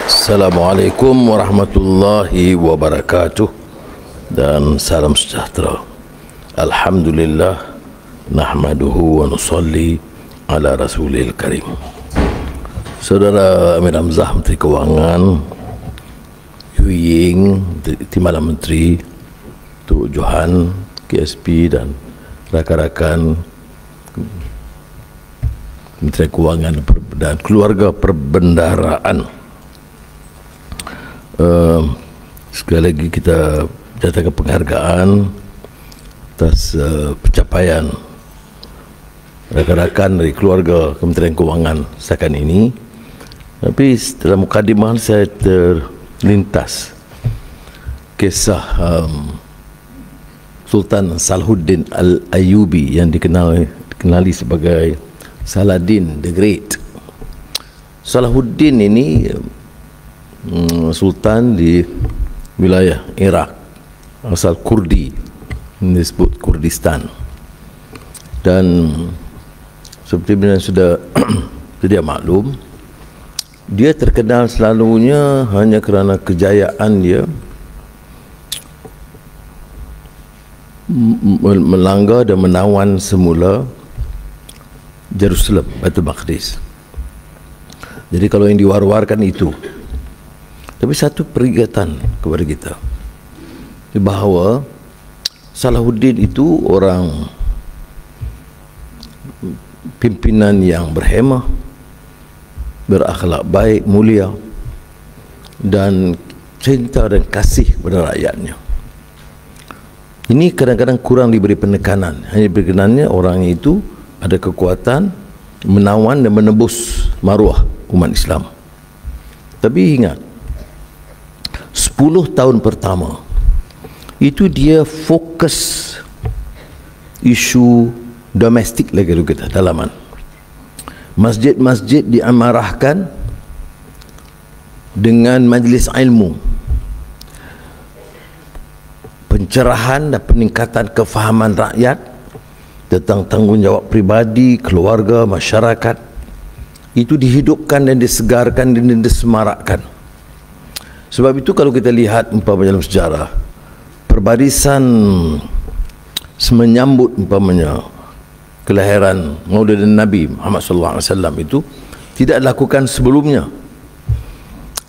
Assalamualaikum warahmatullahi wabarakatuh dan salam sejahtera. Alhamdulillah nahmaduhu wa nusalli ala rasulil karim. Saudara Amir Hamzah, Menteri Kewangan, Yu Ying, Timbalan Menteri, Tuk Johan, KSP dan rakan-rakan Menteri Kewangan dan keluarga perbendaharaan. Sekali lagi kita jatuhkan penghargaan atas pencapaian rakan-rakan dari keluarga Kementerian Kewangan setakat ini. Tapi dalam mukadimah saya terlintas kisah Sultan Salahuddin Al-Ayyubi yang dikenali sebagai Saladin the Great. Salahuddin ini sultan di wilayah Iraq, asal Kurdi, disebut Kurdistan. Dan seperti yang sudah sedia maklum, dia terkenal selalunya hanya kerana kejayaan dia melanggar dan menawan semula Jerusalem, Baitul Maqdis. Jadi kalau yang diwar-warkan itu. Tapi satu peringatan kepada kita bahawa Salahuddin itu orang pimpinan yang berhemah, berakhlak baik, mulia, dan cinta dan kasih kepada rakyatnya. Ini kadang-kadang kurang diberi penekanan. Hanya berkenannya orang itu ada kekuatan menawan dan menebus maruah umat Islam. Tapi ingat, 10 tahun pertama itu dia fokus isu domestik lagi kita, dalaman. Masjid-masjid diamarahkan dengan majlis ilmu, pencerahan dan peningkatan kefahaman rakyat tentang tanggungjawab pribadi, keluarga, masyarakat. Itu dihidupkan dan disegarkan dan disemarakkan. Sebab itu kalau kita lihat umpamanya dalam sejarah, perbarisan menyambut umpamanya kelahiran Maulidin Nabi Muhammad sallallahu alaihi wasallam itu tidak dilakukan sebelumnya,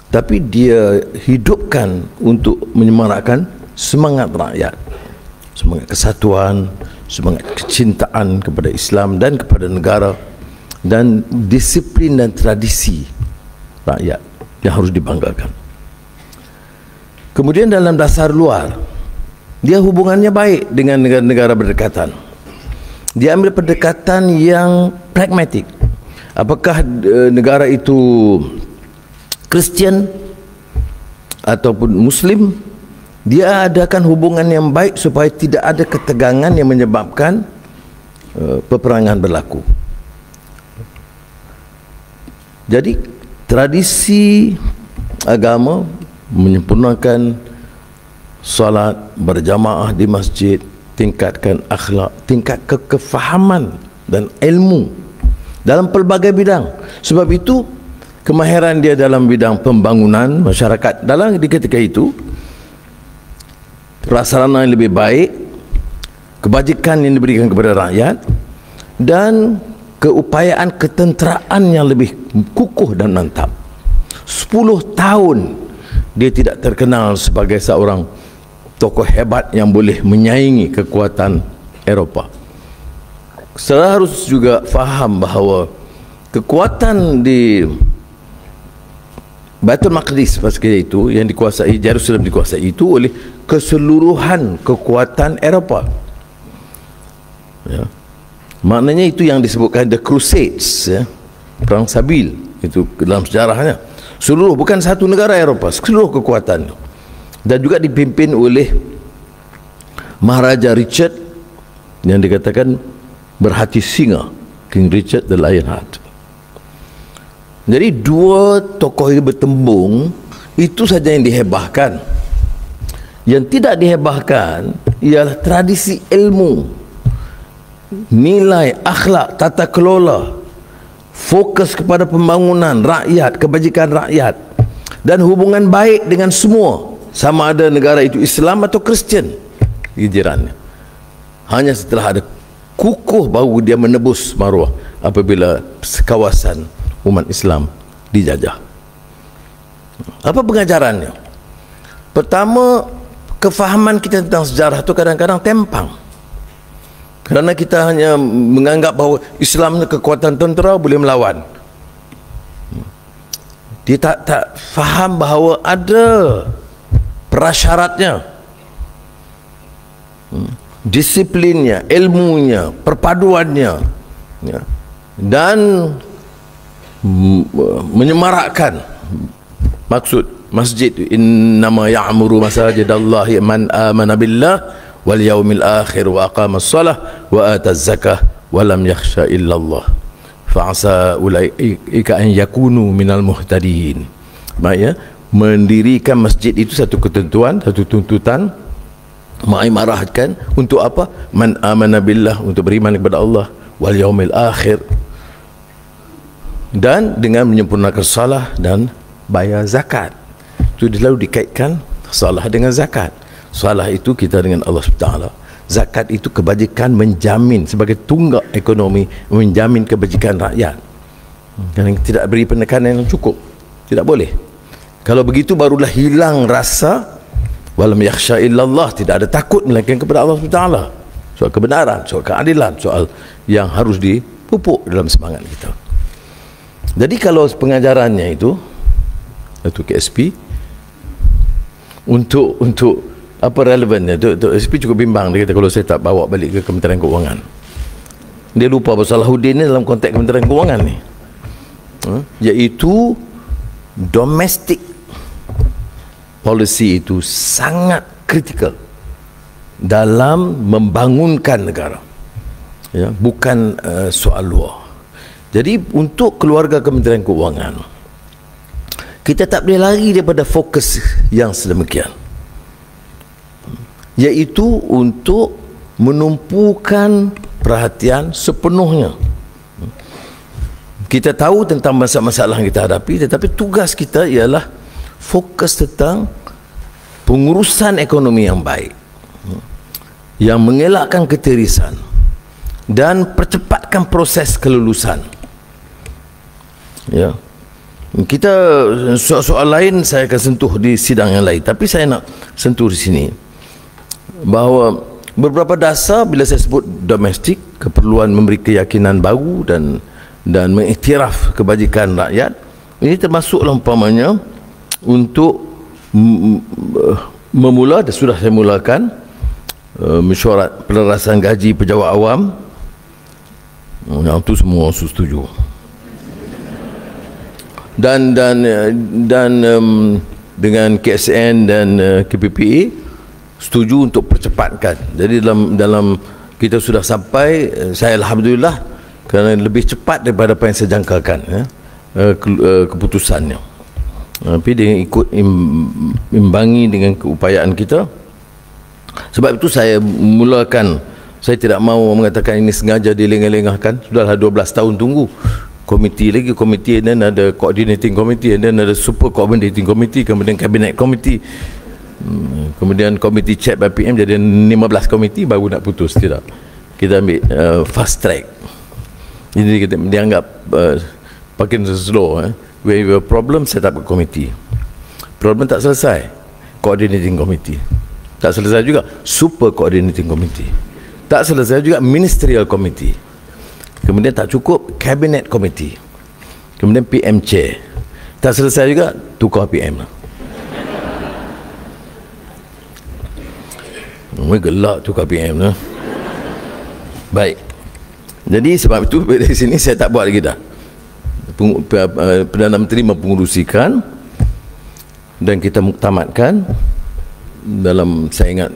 tapi dia hidupkan untuk menyemarakkan semangat rakyat, semangat kesatuan, semangat kecintaan kepada Islam dan kepada negara, dan disiplin dan tradisi rakyat yang harus dibanggakan. Kemudian dalam dasar luar, dia hubungannya baik dengan negara-negara berdekatan. Dia ambil pendekatan yang pragmatik. Apakah negara itu Kristian ataupun Muslim, dia adakan hubungan yang baik supaya tidak ada ketegangan yang menyebabkan peperangan berlaku. Jadi tradisi agama menyempurnakan solat berjamaah di masjid, tingkatkan akhlak, tingkat kefahaman dan ilmu dalam pelbagai bidang. Sebab itu kemahiran dia dalam bidang pembangunan masyarakat dalam di ketika itu, prasarana yang lebih baik, kebajikan yang diberikan kepada rakyat, dan keupayaan ketenteraan yang lebih kukuh dan mantap. 10 tahun dia tidak terkenal sebagai seorang tokoh hebat yang boleh menyaingi kekuatan Eropah. Saudara harus juga faham bahawa kekuatan di Baitul Maqdis pada ketika itu yang dikuasai, Jerusalem dikuasai itu oleh keseluruhan kekuatan Eropah. Ya. Maknanya itu yang disebutkan The Crusades, ya, perang Sabil itu dalam sejarahnya. Seluruh, bukan satu negara Eropah, seluruh kekuatan, dan juga dipimpin oleh Maharaja Richard yang dikatakan berhati singa, King Richard the Lionheart. Jadi dua tokoh ini bertembung, itu saja yang dihebahkan. Yang tidak dihebahkan ialah tradisi ilmu, nilai, akhlak, tata kelola, fokus kepada pembangunan rakyat, kebajikan rakyat, dan hubungan baik dengan semua, sama ada negara itu Islam atau Kristian di jirannya. Hanya setelah ada kukuh baru dia menebus maruah apabila kawasan umat Islam dijajah. Apa pengajarannya? Pertama, kefahaman kita tentang sejarah itu kadang-kadang tempang, kerana kita hanya menganggap bahawa Islam ni kekuatan tentera boleh melawan. Dia tak faham bahawa ada prasyaratnya, disiplinnya, ilmunya, perpaduannya, ya, dan menyemarakkan maksud masjid. Innama ya'muru masajidallahi man amana billah wal yaumil akhir wa aqama as-salah wa ata az-zakah wa lam yakhsha illa Allah fa'asa ulaika an yakunu minal muhtadin. Maksudnya mendirikan masjid itu satu ketentuan, satu tuntutan, mengimarahkan untuk apa? Man amana billah, untuk beriman kepada Allah, wal yaumil akhir, dan dengan menyempurnakan salah dan bayar zakat. Itu selalu dikaitkan salah dengan zakat. Salah itu kita dengan Allah SWT, zakat itu kebajikan, menjamin sebagai tunggak ekonomi, menjamin kebajikan rakyat. Dan tidak beri penekanan yang cukup, tidak boleh. Kalau begitu barulah hilang rasa walam yakhsha illallah, tidak ada takut melainkan kepada Allah SWT. Soal kebenaran, soal keadilan, soal yang harus dipupuk dalam semangat kita. Jadi kalau pengajarannya itu KSP untuk apa relevannya, KSP cukup bimbang. Dia kata kalau saya tak bawa balik ke Kementerian Keuangan, dia lupa bahawa Salahuddin ni dalam konteks Kementerian Keuangan ni, iaitu domestic policy itu sangat kritikal dalam membangunkan negara, ya, bukan soal luar. Jadi untuk keluarga Kementerian Keuangan, kita tak boleh lari daripada fokus yang sedemikian, iaitu untuk menumpukan perhatian sepenuhnya. Kita tahu tentang masalah-masalah yang kita hadapi, tetapi tugas kita ialah fokus tentang pengurusan ekonomi yang baik, yang mengelakkan ketirisan dan percepatkan proses kelulusan. Ya, kita soal-soal lain saya akan sentuh di sidang yang lain, tapi saya nak sentuh di sini bahawa beberapa dasar bila saya sebut domestik, keperluan memberi keyakinan baru dan mengiktiraf kebajikan rakyat, ini termasuklah umpamanya untuk memula, dan sudah saya mulakan mesyuarat pelarasan gaji pejabat awam. Yang itu semua setuju, dan dengan KSN dan KPPA setuju untuk percepatkan. Jadi dalam kita sudah sampai, saya alhamdulillah, kerana lebih cepat daripada apa yang saya jangkakan, ya, keputusannya. Tapi dia ikut imbangi dengan keupayaan kita. Sebab itu saya mulakan, saya tidak mahu mengatakan ini sengaja dilengah-lengahkan. Sudahlah 12 tahun tunggu komiti lagi, komiti, dan ada coordinating committee, dan ada super coordinating committee, kemudian cabinet committee, kemudian komiti check by PM, jadi 15 komiti baru nak putus. Tidak, kita ambil fast track. Jadi kita dianggap makin slow. When you have a problem, set up a committee. Problem tak selesai, coordinating committee. Tak selesai juga, super coordinating committee. Tak selesai juga, ministerial committee. Kemudian tak cukup, cabinet committee. Kemudian PM chair. Tak selesai juga, tukar PM. Gelak tukar PM lah. Baik. Jadi sebab itu dari sini saya tak buat lagi dah. Perdana Menteri mempengurusikan dan kita muktamadkan dalam, saya ingat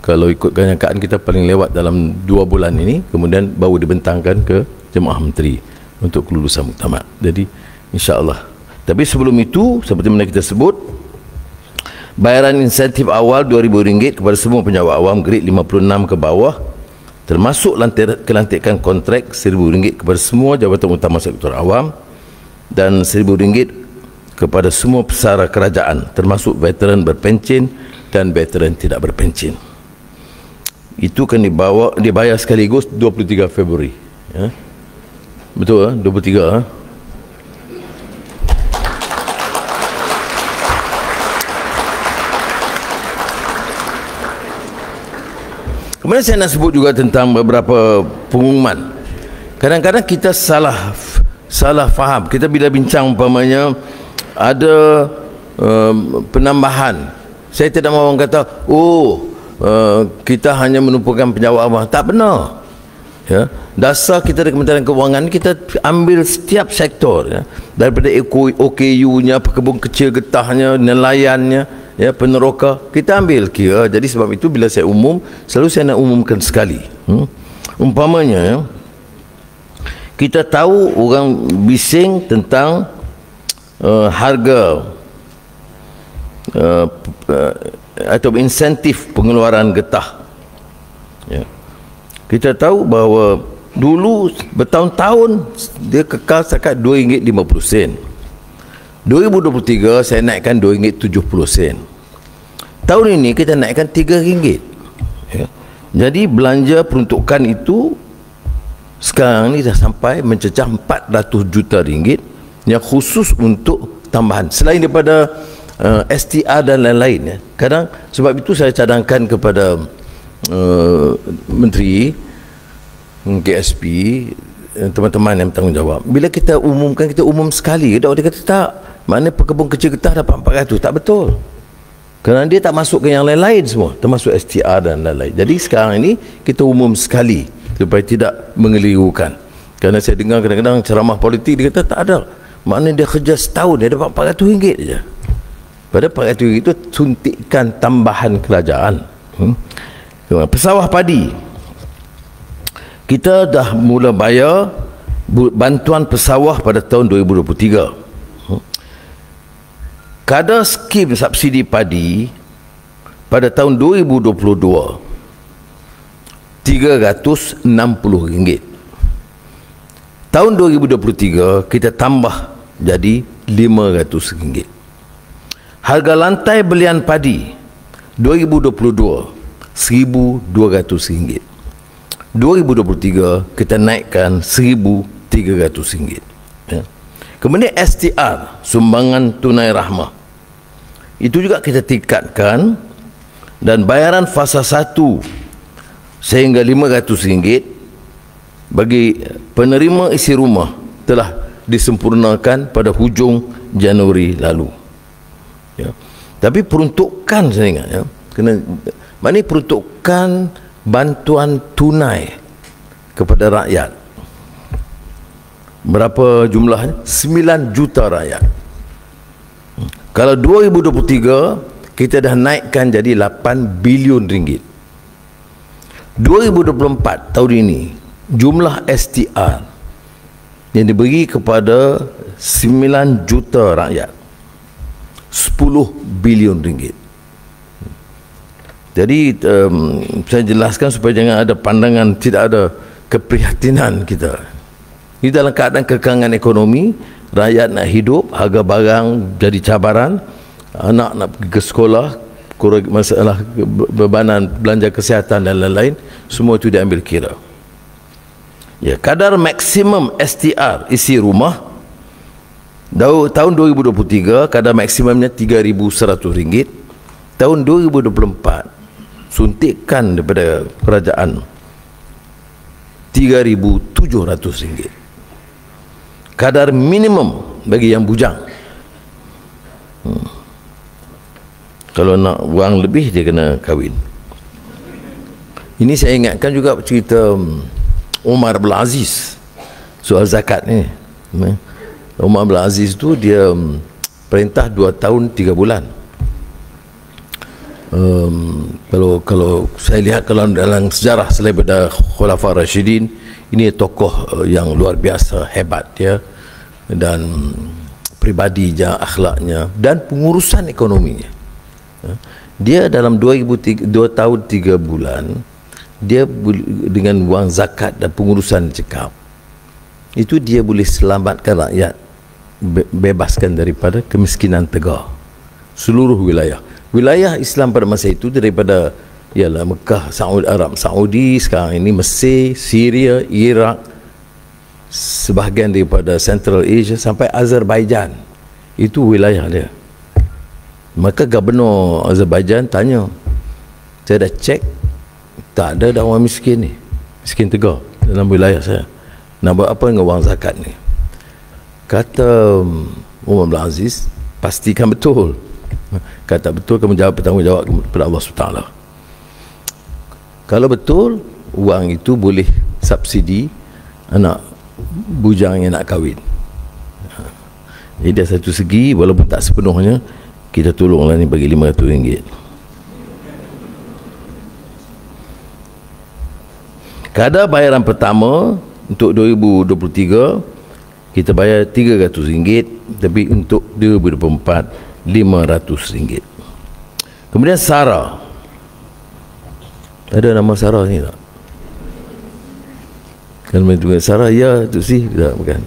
kalau ikut kenyangkaan kita paling lewat dalam 2 bulan ini, kemudian baru dibentangkan ke Jemaah Menteri untuk kelulusan muktamad. Jadi insya-Allah. Tapi sebelum itu, seperti mana kita sebut, bayaran insentif awal RM2,000 kepada semua pejabat awam grade 56 ke bawah, termasuk kelantikan kontrak RM1,000 kepada semua jabatan utama sektor awam, dan RM1,000 kepada semua pesara kerajaan, termasuk veteran berpencen dan veteran tidak berpencen. Itu kan dibayar sekaligus 23 Februari. Ya. Betul, 23. Kemudian saya nak sebut juga tentang beberapa pengumuman. Kadang-kadang kita salah faham. Kita bila bincang umpamanya ada penambahan, saya tidak mahu orang kata kita hanya menumpukan penjawatan. Tak benar. Ya, dasar kita di Kementerian Kewangan kita ambil setiap sektor, ya, daripada OKU-nya, pekebun kecil getahnya, nelayannya, ya, peneroka, kita ambil kira. Jadi sebab itu bila saya selalu saya nak umumkan sekali. Umpamanya, ya, kita tahu orang bising tentang harga atau insentif pengeluaran getah. Ya. Kita tahu bahawa dulu bertahun-tahun dia kekal setakat RM2.50. 2023 saya naikkan RM2.70. Tahun ini kita naikkan RM3. Ya. Jadi belanja peruntukan itu sekarang ni dah sampai mencecah RM400 juta yang khusus untuk tambahan selain daripada STR dan lain-lain, ya. Kadang sebab itu saya cadangkan kepada Menteri KSP, teman-teman yang bertanggungjawab, bila kita umumkan, kita umum sekali. Dia kata tak, mana pekebun kecil getah dapat 400. Tak betul, kerana dia tak masuk ke yang lain-lain semua, termasuk STR dan lain-lain. Jadi sekarang ini kita umum sekali supaya tidak mengelirukan. Kerana saya dengar kadang-kadang ceramah politik, dia kata tak ada, maknanya dia kerja setahun dia dapat RM400 saja. Pada RM400 itu suntikan tambahan kerajaan. Pesawah padi, kita dah mula bayar bantuan pesawah pada tahun 2023. Kadar skim subsidi padi pada tahun 2022 RM360. Tahun 2023 kita tambah jadi RM500. Harga lantai belian padi 2022 RM1,200. 2023 kita naikkan RM1,300. Ya. Kemudian STR, sumbangan tunai rahmah, itu juga kita tingkatkan, dan bayaran fasa 1 sehingga RM500 bagi penerima isi rumah telah disempurnakan pada hujung Januari lalu. Ya. Tapi peruntukan saya ingat, ya, kena maknanya peruntukan bantuan tunai kepada rakyat. Berapa jumlahnya? 9 juta rakyat. Kalau 2023 kita dah naikkan jadi RM8 bilion. 2024 tahun ini jumlah STR yang diberi kepada 9 juta rakyat RM10 bilion. Jadi saya jelaskan supaya jangan ada pandangan tidak ada keprihatinan kita. Ini dalam keadaan kekangan ekonomi, rakyat nak hidup, harga barang jadi cabaran, anak nak pergi ke sekolah, masalah bebanan belanja kesihatan dan lain-lain, semua itu diambil kira. Ya, kadar maksimum STR isi rumah tahun 2023 kadar maksimumnya RM3,100. Tahun 2024 suntikan daripada kerajaan RM3,700. Kadar minimum bagi yang bujang. Kalau nak wang lebih dia kena kahwin. Ini saya ingatkan juga cerita Umar bin Aziz soal zakat ni. Umar bin Aziz tu dia perintah 2 tahun 3 bulan. Kalau saya lihat kalau dalam sejarah selain daripada Khulafa Rashidin, ini tokoh yang luar biasa hebat, ya, dan pribadinya, akhlaknya dan pengurusan ekonominya. Dia dalam 2 tahun 3 bulan dia dengan wang zakat dan pengurusan cekap itu dia boleh selamatkan rakyat bebaskan daripada kemiskinan tegar seluruh wilayah Islam pada masa itu, daripada ialah Mekah, Saudi, sekarang ini Mesir, Syria, Iraq, sebahagian daripada Central Asia sampai Azerbaijan, itu wilayah dia. Maka gubernur Azerbaijan tanya, saya dah cek, tak ada orang miskin ni, miskin tegar dalam wilayah saya, nak buat apa dengan wang zakat ni? Kata Umar bin Aziz, pastikan betul. Kata betul, kamu jawab, bertanggungjawab kepada Allah SWT. Kalau betul, wang itu boleh subsidi anak bujang yang nak kahwin. Jadi dari satu segi, walaupun tak sepenuhnya, kita tolonglah ni, bagi RM500. Kadar bayaran pertama untuk 2023 kita bayar RM300, tapi untuk 2024 RM500. Kemudian SARA, ada nama SARA ni tak? Kalau menentukan SARA, ya tu sih, tak, bukan.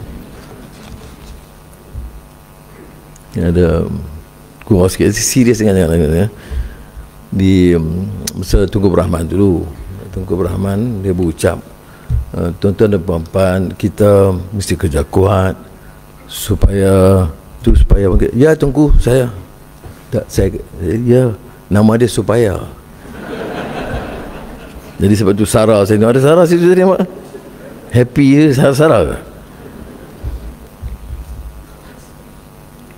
Ada kurang sikit, serius dengan ya. Di masa Tunku Rahman dulu, Tunku Rahman dia berucap, tuan-tuan dan puan-puan, kita mesti kerja kuat supaya tu, supaya ya Tunku, saya tak, saya ya, nama dia supaya. Jadi sebab tu SARA, saya ada SARA situ tadi, mak. Happy je SARA.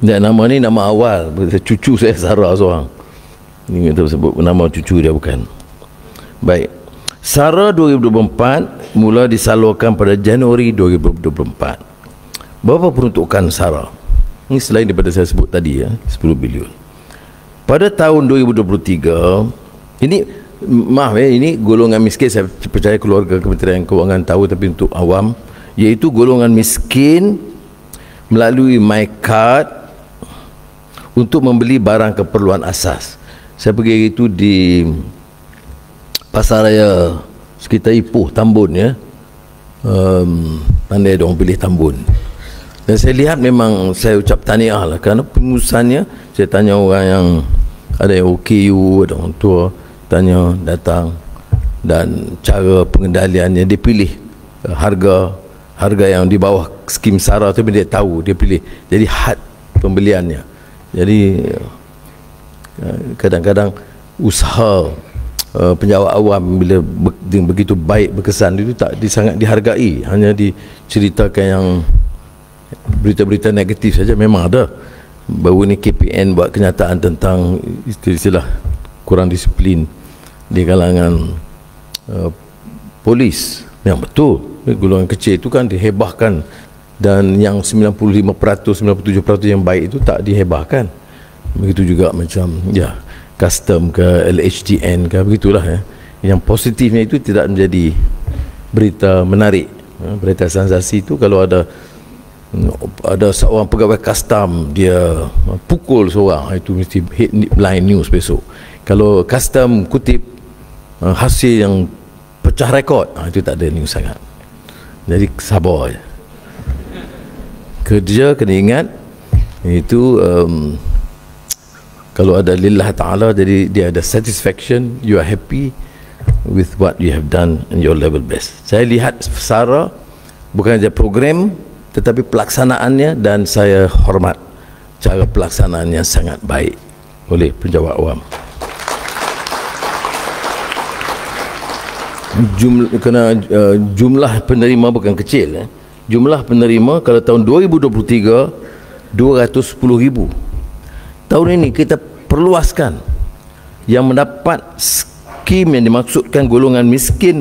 Dan nama ni nama awal, cucu saya SARA seorang. Ini kita sebut nama cucu dia, bukan. Baik. SARA 2024 mula disalurkan pada Januari 2024. Berapa peruntukan SARA? Ini selain daripada saya sebut tadi, ya, 10 bilion. Pada tahun 2023, ini maaf ya, ini golongan miskin, saya percaya keluarga Kementerian Kewangan tahu, tapi untuk awam, iaitu golongan miskin melalui MyCard untuk membeli barang keperluan asas. Saya pergi itu di Pasaraya sekitar Ipoh, Tambun, ya. Pandai dong pilih Tambun. Dan saya lihat, memang saya ucap tahniah lah, kerana pengurusannya, saya tanya orang yang ada yang OKU, ada orang tua, tanya, datang, dan cara pengendaliannya, dia pilih harga yang di bawah skim SARA tu, dia tahu, dia pilih, jadi had pembeliannya. Jadi kadang-kadang usaha penjawat awam bila begitu baik berkesan itu tak sangat dihargai, hanya diceritakan yang berita-berita negatif saja. Memang ada, baru ni KPN buat kenyataan tentang istilah kurang disiplin di kalangan polis. Yang betul, golongan kecil itu kan dihebahkan, dan yang 95%, 97% yang baik itu tak dihebahkan. Begitu juga macam ya, custom ke LHDN ke, begitulah ya. Yang positifnya itu tidak menjadi berita menarik. Berita sensasi itu kalau ada seorang pegawai custom dia pukul seorang, itu mesti headline news besok. Kalau custom kutip hasil yang pecah rekod, itu tak ada news sangat. Jadi sabar je. Kerja kena ingat itu, kalau ada lillah ta'ala, jadi dia ada satisfaction, you are happy with what you have done and your level best. Saya lihat SARA bukan saja program, tetapi pelaksanaannya, dan saya hormat cara pelaksanaannya sangat baik oleh penjawat awam. Jumlah penerima bukan kecil, jumlah penerima kalau tahun 2023 210,000. Tahun ini kita perluaskan, yang mendapat skim yang dimaksudkan golongan miskin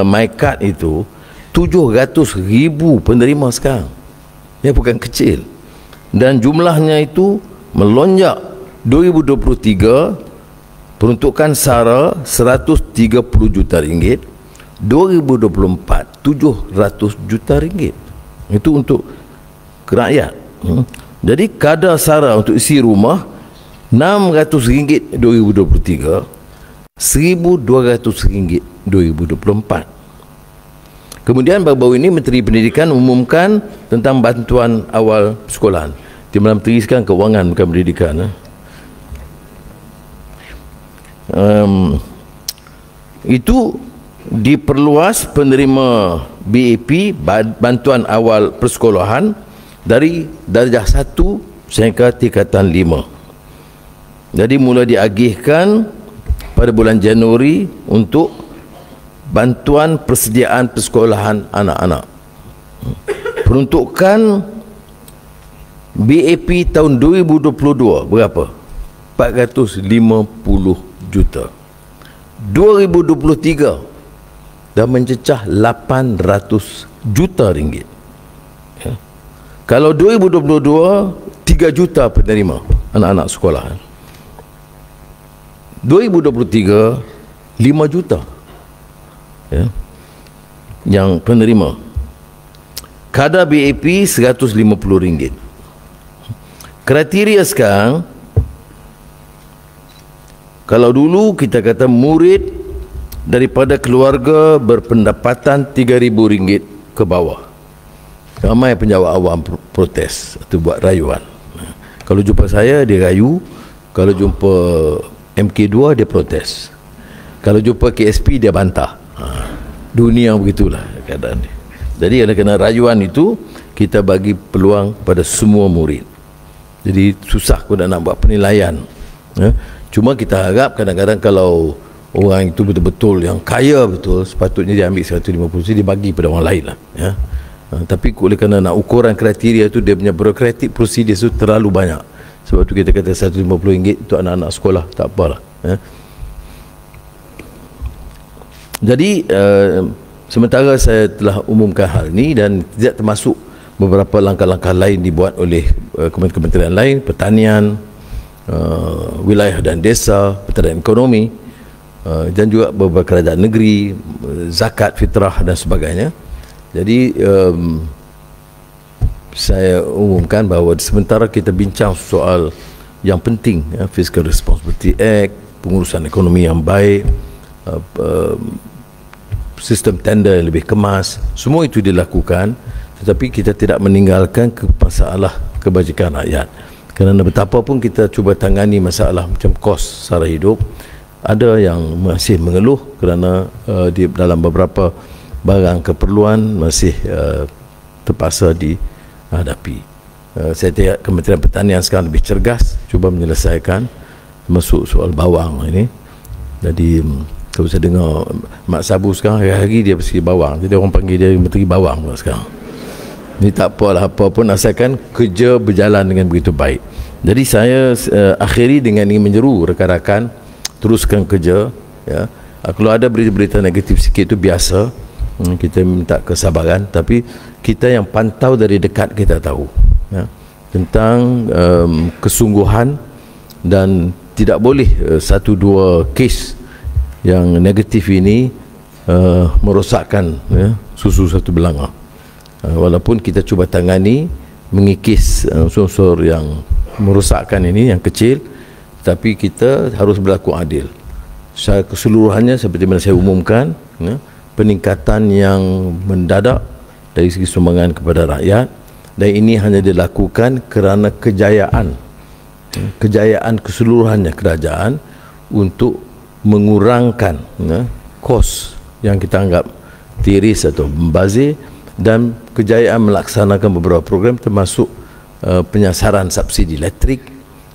MyCard itu 700,000 penerima sekarang. Ya, bukan kecil. Dan jumlahnya itu melonjak. 2023 peruntukan SARA 130 juta ringgit, 2024 700 juta ringgit. Itu untuk rakyat. Jadi kadar SARA untuk isi rumah RM600 2023, RM1,200 2024. Kemudian baru-baru ini Menteri Pendidikan umumkan tentang bantuan awal sekolahan. Timbalan Menteri sekarang Kewangan, bukan Pendidikan. Itu diperluas penerima BAP, bantuan awal persekolahan, dari darjah 1 sehingga tingkatan 5. Jadi mula diagihkan pada bulan Januari untuk bantuan persediaan persekolahan anak-anak. Peruntukan BAP tahun 2022 berapa? 450 juta. 2023 dah mencecah 800 juta ringgit. Ya. Kalau 2022 3 juta penerima anak-anak sekolah. 2023 5 juta. Ya, yang penerima. Kadar BAP RM150. Kriteria sekarang, kalau dulu kita kata murid daripada keluarga berpendapatan RM3,000 ke bawah, ramai penjawat awam protes atau buat rayuan. Kalau jumpa saya dia rayu, kalau jumpa MK2 dia protes, kalau jumpa KSP dia bantah. Dunia begitulah keadaan dia. Jadi kena rayuan itu kita bagi peluang pada semua murid. Jadi susah kalau nak buat penilaian. Cuma kita harap kadang-kadang kalau orang itu betul-betul yang kaya betul, sepatutnya dia ambil 150, dia bagi pada orang lain lah. Tapi oleh kerana nak ukuran kriteria itu, dia punya birokratik prosedur itu terlalu banyak. Sebab tu kita kata RM150 untuk anak-anak sekolah, tak apalah. Jadi sementara saya telah umumkan hal ini dan tidak termasuk beberapa langkah-langkah lain dibuat oleh kementerian lain, pertanian, wilayah dan desa, pertanian ekonomi, dan juga beberapa kerajaan negeri, zakat fitrah dan sebagainya. Jadi saya umumkan bahawa sementara kita bincang soal yang penting, Fiscal Responsibility Act, pengurusan ekonomi yang baik, sistem tender yang lebih kemas, semua itu dilakukan, tetapi kita tidak meninggalkan masalah kebajikan rakyat. Kerana betapa pun kita cuba tangani masalah macam kos sara hidup, ada yang masih mengeluh kerana di dalam beberapa barang keperluan masih terpaksa dihadapi. Saya tengok Kementerian Pertanian sekarang lebih cergas, cuba menyelesaikan, termasuk soal bawang ini. Jadi kalau saya dengar Mak Sabu sekarang hari-hari dia bersih bawang, jadi orang panggil dia Menteri Bawang sekarang. Ini tak apalah, apa pun asalkan kerja berjalan dengan begitu baik. Jadi saya akhiri dengan ingin menyeru rakan-rakan teruskan kerja, ya. Kalau ada berita-berita negatif sikit itu biasa, kita minta kesabaran, tapi kita yang pantau dari dekat kita tahu, ya, tentang kesungguhan, dan tidak boleh satu dua kes yang negatif ini merosakkan, ya, susu satu belanga. Walaupun kita cuba tangani, mengikis unsur-unsur yang merosakkan ini, yang kecil, tapi kita harus berlaku adil. Secara keseluruhannya seperti mana saya umumkan, ya, peningkatan yang mendadak dari segi sumbangan kepada rakyat, dan ini hanya dilakukan kerana kejayaan keseluruhannya kerajaan untuk mengurangkan, ya, kos yang kita anggap tiris atau membazir, dan kejayaan melaksanakan beberapa program termasuk penyasaran subsidi elektrik,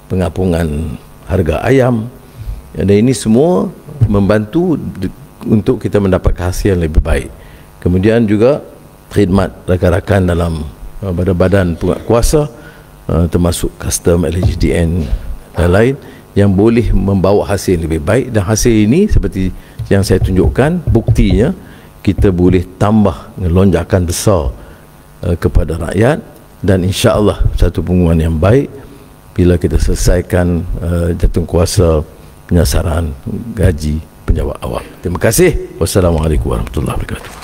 pengapungan harga ayam, dan ini semua membantu untuk kita mendapat hasil yang lebih baik. Kemudian juga khidmat rakan-rakan dalam badan-badan penguatkuasa, termasuk custom, LHDN dan lain, yang boleh membawa hasil yang lebih baik. Dan hasil ini seperti yang saya tunjukkan, buktinya kita boleh tambah lonjakan besar kepada rakyat, dan insya-Allah satu pengumuman yang baik bila kita selesaikan jawatankuasa penyasaran gaji penjawat awam. Terima kasih. Wassalamualaikum warahmatullahi wabarakatuh.